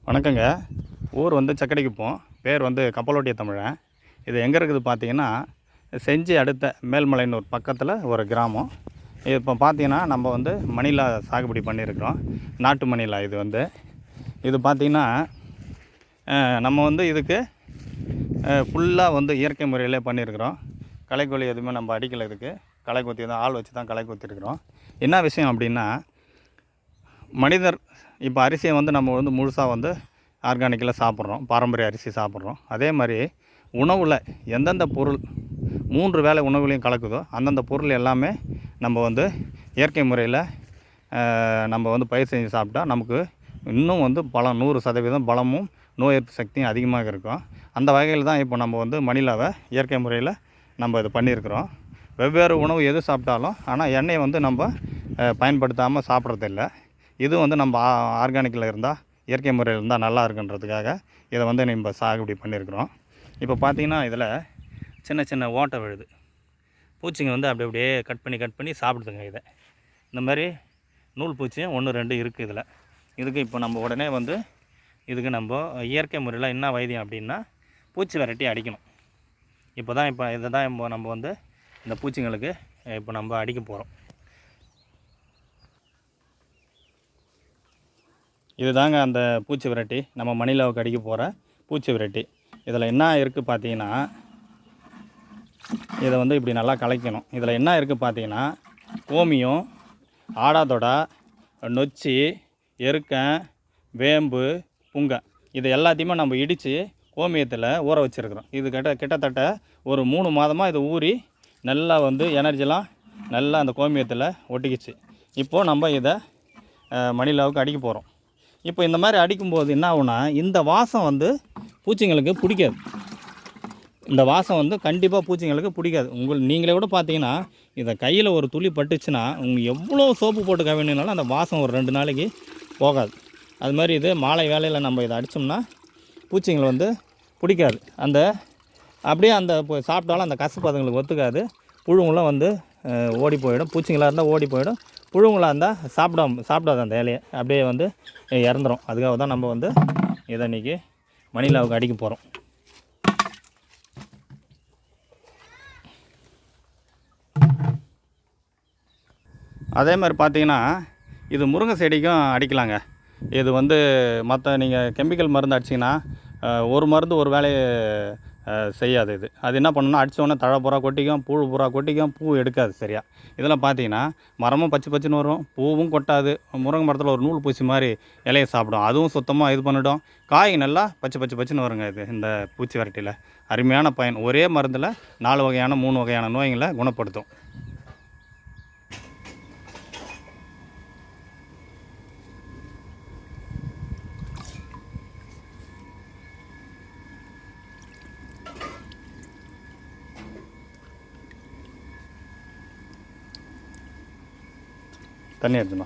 வணக்கங்க. ஊர் வந்து சக்கடிக்குப்போம். பேர் வந்து கப்பலோட்டிய தமிழன். இது எங்கே இருக்குது பார்த்தீங்கன்னா, செஞ்சி அடுத்த மேல்மலையனூர் பக்கத்தில் ஒரு கிராமம். இப்போ பார்த்தீங்கன்னா, நம்ம வந்து மணிலா சாகுபடி பண்ணியிருக்கிறோம். நாட்டு மணிலா இது வந்து. இது பார்த்தீங்கன்னா, நம்ம வந்து இதுக்கு ஃபுல்லாக வந்து இயற்கை முறையிலே பண்ணியிருக்கிறோம். களைக்கொல்லி எதுவுமே நம்ம அடிக்கலை இதுக்கு. களை கொத்தி தான் ஆள் வச்சு தான் களை கொத்திருக்கிறோம். என்ன விஷயம் அப்படின்னா, மனிதர் இப்போ அரிசியை வந்து நம்ம வந்து முழுசாக வந்து ஆர்கானிக்கில் சாப்பிட்றோம், பாரம்பரிய அரிசி சாப்பிட்றோம். அதே மாதிரி உணவில் எந்தெந்த பொருள் 3 வேளை உணவுலையும் கலக்குதோ அந்தந்த பொருள் எல்லாமே நம்ம வந்து இயற்கை முறையில் நம்ம வந்து பயிர் செஞ்சு சாப்பிட்டா நமக்கு இன்னும் வந்து 100% பலமும் நோய் எதிர்ப்பு சக்தியும் அதிகமாக இருக்கும். அந்த வகையில் தான் இப்போ நம்ம வந்து மணிலாவை இயற்கை முறையில் நம்ம இது பண்ணியிருக்கிறோம். வெவ்வேறு உணவு எது சாப்பிட்டாலும் ஆனால் எண்ணெயை வந்து நம்ம பயன்படுத்தாமல் சாப்பிட்றதில்ல. இது வந்து நம்ம ஆர்கானிக்கில் இருந்தால் இயற்கை முறையில் இருந்தால் நல்லா இருக்குன்றதுக்காக இதை வந்து நம்ம சாகுபடி பண்ணியிருக்கிறோம். இப்போ பார்த்திங்கன்னா இதில் சின்ன சின்ன ஓட்டை விழுது. பூச்சிங்க வந்து அப்படியே கட் பண்ணி சாப்பிடுதுங்க. இதை இந்த மாதிரி நூல் பூச்சியும் 1, 2 இருக்குது இதில். இதுக்கு இப்போ நம்ம உடனே வந்து இதுக்கு நம்ம இயற்கை முறையில் என்ன வைத்தியம் அப்படின்னா பூச்சி விரட்டி அடிக்கணும். இப்போ இதை தான் நம்ம வந்து இந்த பூச்சிங்களுக்கு இப்போ நம்ம அடிக்க போகிறோம். இது தாங்க அந்த பூச்சி விரட்டி, நம்ம மணிலாவுக்கு அடிக்க போகிற பூச்சி விரட்டி. இதில் என்ன இருக்குது பார்த்தீங்கன்னா, இதை வந்து இப்படி நல்லா கலக்கணும். இதில் என்ன இருக்குது பார்த்தீங்கன்னா, கோமியம், ஆடாதொடா, நொச்சி, எருக்கன், வேம்பு, புங்கை இது எல்லாத்தையுமே நம்ம இடித்து கோமியத்தில் ஊற வச்சுருக்குறோம். இது கிட்டத்தட்ட ஒரு 3 மாதமாக இது ஊறி நல்லா வந்து எனர்ஜிலாம் நல்லா அந்த கோமியத்தில் ஒட்டிக்கிச்சு. இப்போது நம்ம இதை மணிலாவுக்கு அடிக்க போகிறோம். இப்போ இந்த மாதிரி அடிக்கும்போது என்ன ஆகுனா, இந்த வாசம் வந்து பூச்சிங்களுக்கு பிடிக்காது. இந்த வாசம் வந்து கண்டிப்பாக பூச்சிங்களுக்கு பிடிக்காது. நீங்களே கூட பார்த்தீங்கன்னா, இதை கையில் ஒரு துளி பட்டுச்சுன்னா உங்களுக்கு எவ்வளோ சோப்பு போட்டு கழுவினாலும் அந்த வாசம் ஒரு 2 நாளைக்கு போகாது. அது மாதிரி இது மாலை வேளையில் நம்ம இதை அடித்தோம்னா பூச்சிங்களை வந்து பிடிக்காது. அப்படியே சாப்பிட்டாலும் அந்த கசப்பு அதுங்களுக்கு ஒத்துக்காது. புழுங்கெலாம் வந்து ஓடி போயிடும். பூச்சிங்களாக இருந்தால் ஓடி போயிடும். புழுங்களாக இருந்தால் சாப்பிடாது அந்த இலையை, அப்படியே வந்து இறந்துடும். அதுக்காக தான் நம்ம வந்து இதை இன்றைக்கி மணிலாவுக்கு அடிக்க போகிறோம். அதே மாதிரி பார்த்திங்கன்னா இது முருங்கை செடிக்கும் அடிக்கலாங்க. இது வந்து மற்ற நீங்கள் கெமிக்கல் மருந்து அடிச்சிங்கன்னா ஒரு மருந்து ஒரு வேலையை செய்யாது. அது என்ன பண்ணுன்னா அடித்தோடனே தழை பூரா கொட்டிக்கும், பூ பூரா கொட்டிக்கும், பூ எடுக்காது சரியா. இதெல்லாம் பார்த்தீங்கன்னா மரமும் பச்சுன்னு வரும், பூவும் கொட்டாது. முருங்கை மரத்தில் ஒரு நூல் பூச்சி மாதிரி இலையை சாப்பிடும், அதுவும் சுத்தமாக இது பண்ணிவிடும். காய் நல்லா பச்சுன்னு வருங்க. இந்த பூச்சி விரட்டியில் அருமையான பயன். ஒரே மருந்தில் 4 வகையான 3 வகையான நோய்களை குணப்படுத்தும். தண்ணி எடுத்துமா